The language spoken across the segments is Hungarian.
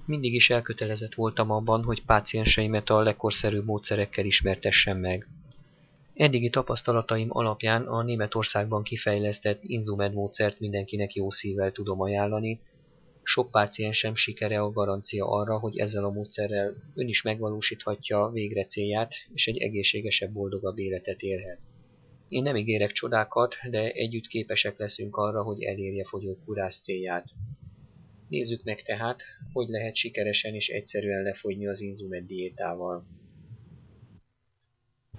Mindig is elkötelezett voltam abban, hogy pácienseimet a legkorszerűbb módszerekkel ismertessem meg. Eddigi tapasztalataim alapján a Németországban kifejlesztett Insumed módszert mindenkinek jó szívvel tudom ajánlani. Sok páciensem sikere a garancia arra, hogy ezzel a módszerrel ön is megvalósíthatja végre célját, és egy egészségesebb, boldogabb életet élhet. Én nem ígérek csodákat, de együtt képesek leszünk arra, hogy elérje fogyókúrás célját. Nézzük meg tehát, hogy lehet sikeresen és egyszerűen lefogyni az Insumed diétával.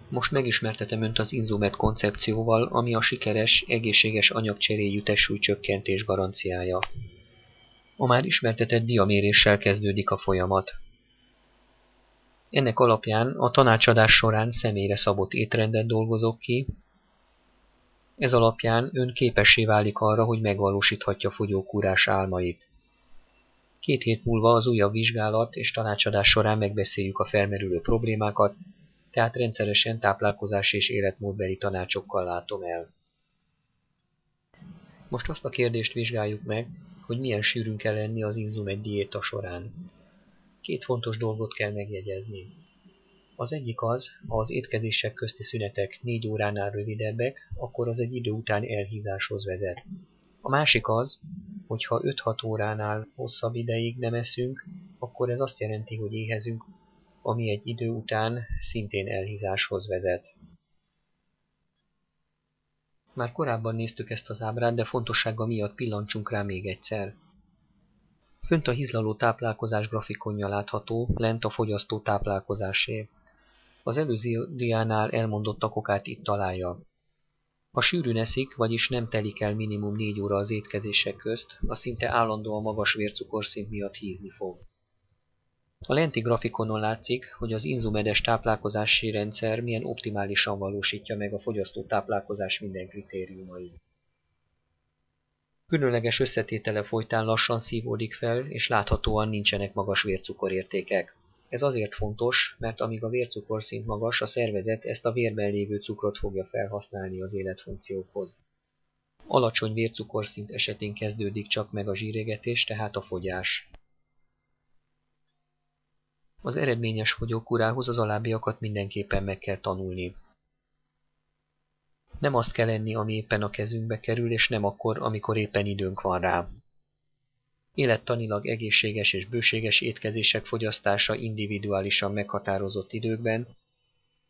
Most megismertetem önt az Insumed koncepcióval, ami a sikeres, egészséges anyagcseréjű testsúlycsökkentés garanciája. A már ismertetett bioméréssel kezdődik a folyamat. Ennek alapján a tanácsadás során személyre szabott étrendet dolgozok ki. Ez alapján ön képessé válik arra, hogy megvalósíthatja fogyókúrás álmait. 2 hét múlva az újabb vizsgálat és tanácsadás során megbeszéljük a felmerülő problémákat, tehát rendszeresen táplálkozási és életmódbeli tanácsokkal látom el. Most azt a kérdést vizsgáljuk meg, hogy milyen sűrűn kell lenni az Insumed diéta során. 2 fontos dolgot kell megjegyezni. Az egyik az, ha az étkezések közti szünetek 4 óránál rövidebbek, akkor az egy idő után elhízáshoz vezet. A másik az, hogy ha 5-6 óránál hosszabb ideig nem eszünk, akkor ez azt jelenti, hogy éhezünk, ami egy idő után szintén elhízáshoz vezet. Már korábban néztük ezt az ábrát, de fontossága miatt pillantsunk rá még egyszer. Fönt a hízlaló táplálkozás grafikonja látható, lent a fogyasztó táplálkozásé. Az előző diánál elmondottak okát itt találja. Ha sűrűn eszik, vagyis nem telik el minimum 4 óra az étkezések közt, a szinte állandóan magas vércukorszint miatt hízni fog. A lenti grafikonon látszik, hogy az insumedes táplálkozási rendszer milyen optimálisan valósítja meg a fogyasztó táplálkozás minden kritériumait. Különleges összetétele folytán lassan szívódik fel, és láthatóan nincsenek magas vércukorértékek. Ez azért fontos, mert amíg a vércukorszint magas, a szervezet ezt a vérben lévő cukrot fogja felhasználni az életfunkciókhoz. Alacsony vércukorszint esetén kezdődik csak meg a zsírégetés, tehát a fogyás. Az eredményes fogyókúrához az alábbiakat mindenképpen meg kell tanulni. Nem azt kell enni, ami éppen a kezünkbe kerül, és nem akkor, amikor éppen időnk van rá. Élettanilag egészséges és bőséges étkezések fogyasztása individuálisan meghatározott időkben,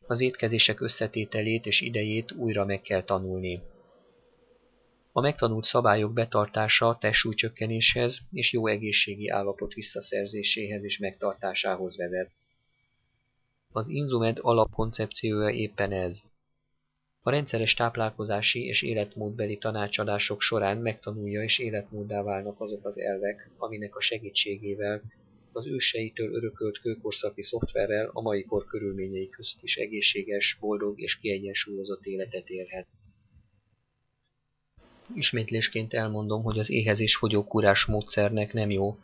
az étkezések összetételét és idejét újra meg kell tanulni. A megtanult szabályok betartása testsúlycsökkenéshez és jó egészségi állapot visszaszerzéséhez és megtartásához vezet. Az Insumed alapkoncepciója éppen ez. A rendszeres táplálkozási és életmódbeli tanácsadások során megtanulja és életmóddá válnak azok az elvek, aminek a segítségével az őseitől örökölt kőkorszaki szoftverrel a mai kor körülményei között is egészséges, boldog és kiegyensúlyozott életet élhet. Ismétlésként elmondom, hogy az éhezés-fogyókúrás módszernek nem jó,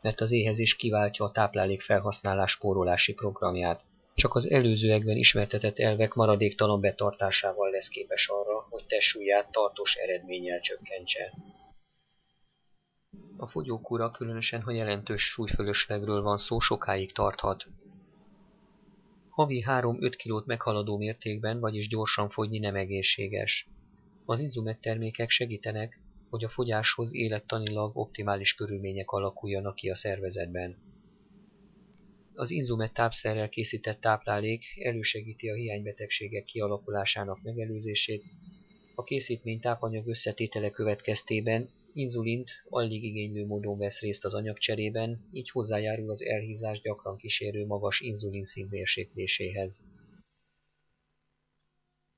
mert az éhezés kiváltja a táplálékfelhasználás spórolási programját. Csak az előzőekben ismertetett elvek maradéktalan betartásával lesz képes arra, hogy testsúlyát tartós eredménnyel csökkentse. A fogyókúra, különösen ha jelentős súlyfölöslegről van szó, sokáig tarthat. Havi 3-5 kilót meghaladó mértékben, vagyis gyorsan fogyni nem egészséges. Az Insumed termékek segítenek, hogy a fogyáshoz élettanilag optimális körülmények alakuljanak ki a szervezetben. Az Insumed tápszerrel készített táplálék elősegíti a hiánybetegségek kialakulásának megelőzését, a készítmény tápanyag összetétele következtében inzulint alig igénylő módon vesz részt az anyagcserében, így hozzájárul az elhízást gyakran kísérő magas inzulinszint mérsékléséhez.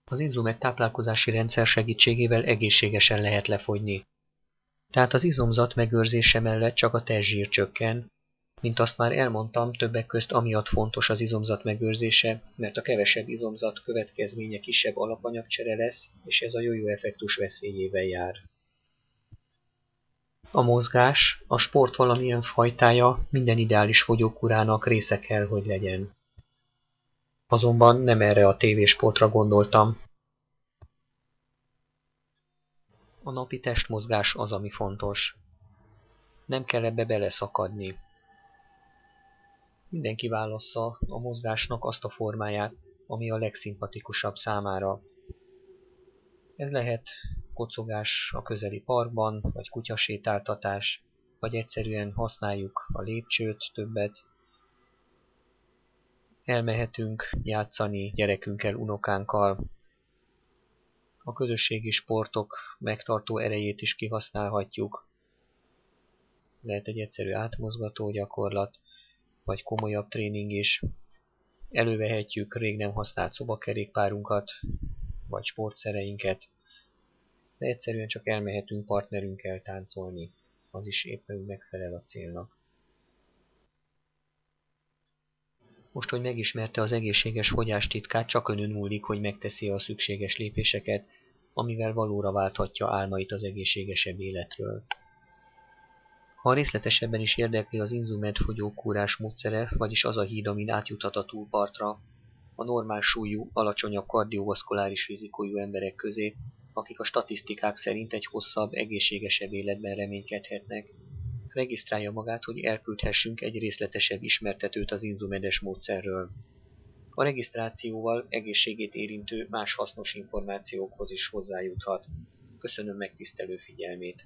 Az Insumed táplálkozási rendszer segítségével egészségesen lehet lefogyni. Tehát az izomzat megőrzése mellett csak a testzsír csökken. Mint azt már elmondtam, többek közt amiatt fontos az izomzat megőrzése, mert a kevesebb izomzat következménye kisebb alapanyagcsere lesz, és ez a jó effektus veszélyével jár. A mozgás, a sport valamilyen fajtája minden ideális fogyókúrának része kell, hogy legyen. Azonban nem erre a tévésportra gondoltam. A napi testmozgás az, ami fontos. Nem kell ebbe beleszakadni. Mindenki válassza a mozgásnak azt a formáját, ami a legszimpatikusabb számára. Ez lehet kocogás a közeli parkban, vagy kutyasétáltatás, vagy egyszerűen használjuk a lépcsőt többet. Elmehetünk játszani gyerekünkkel, unokánkkal. A közösségi sportok megtartó erejét is kihasználhatjuk. Lehet egy egyszerű átmozgató gyakorlat, vagy komolyabb tréning is. Elővehetjük rég nem használt szobakerékpárunkat, vagy sportszereinket, de egyszerűen csak elmehetünk partnerünkkel táncolni. Az is éppen megfelel a célnak. Most, hogy megismerte az egészséges fogyás titkát, csak önön múlik, hogy megteszi a szükséges lépéseket, amivel valóra válthatja álmait az egészségesebb életről. Ha részletesebben is érdekli az Inzumed fogyókúrás módszere, vagyis az a híd, amin átjuthat a túlpartra, a normál súlyú, alacsonyabb kardiovaszkuláris rizikójú emberek közé, akik a statisztikák szerint egy hosszabb, egészségesebb életben reménykedhetnek, regisztrálja magát, hogy elküldhessünk egy részletesebb ismertetőt az Inzumedes módszerről. A regisztrációval egészségét érintő más hasznos információkhoz is hozzájuthat. Köszönöm megtisztelő figyelmét!